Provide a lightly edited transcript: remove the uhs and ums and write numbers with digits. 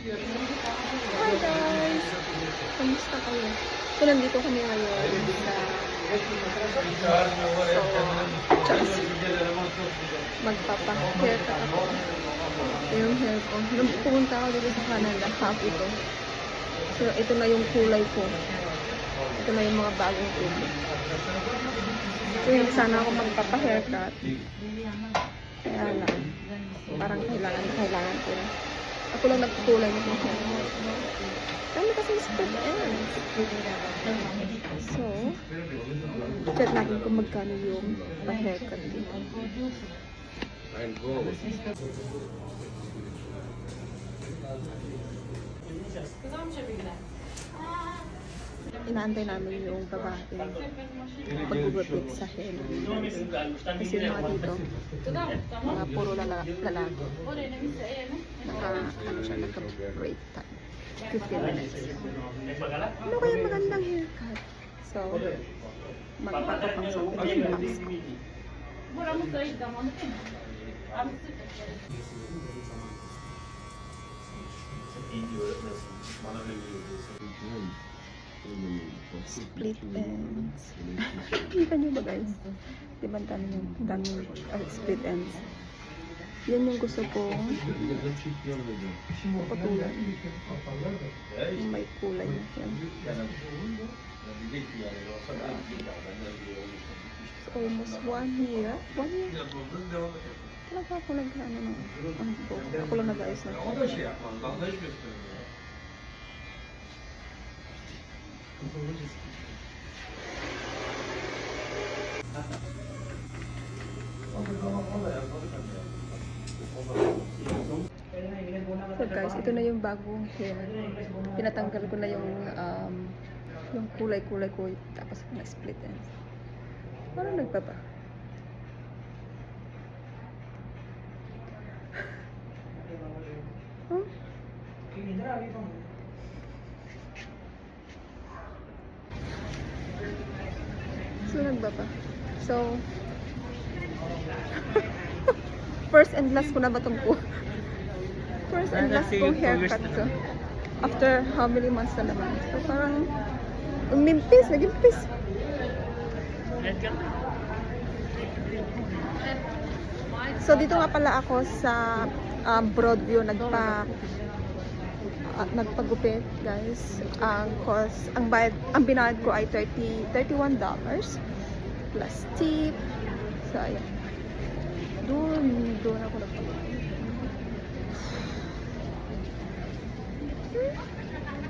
Hi guys! Kamusta kayo? So, nandito kami ngayon sa Charles. Magpapa-haircut ako. Ito yung hair ko. Nung pumunta ako dito sa Canada, half ito. So, ito na yung kulay ko. Ito na yung mga bagong kulay. So, hindi sana ako magpapa-haircut. Kaya lang, parang kailangan ko na. Ako lang nagkukulay ng hair. Dami kasi split ends. So, check natin kung magkano yung pa-haircut dito. Inaantay namin yung babae paggugupit sa hair. Kasi yung mga dito, mga puro lalaki. Naka-break time. 15 minutes. Ano kaya magandang haircut? So, magpapapang sa yung bangs ko. Split ends. Kita nyo ba guys? Diba ang daming split ends? Yan yung gusto kong patulan. Yung may kulay na yan. So, almost 1 year. 1 year? Talaga ako nag-ano ng ako lang nag-ayos na. So guys, ito na yung bagong hair. Pinatanggal ko na yung kulay-kulay ko, tapos na-split ends. Parang nagpapa. Huh? So nagbaba. So first and last ko na ba itong first and last kong haircut ko. After how many months na naman. So parang umimpis, nag-impis. So dito nga pala ako sa Broadview nagpagupit guys. Ang binayad ko ay $31 plus tip. So ayan. Doon ako nagpagupit.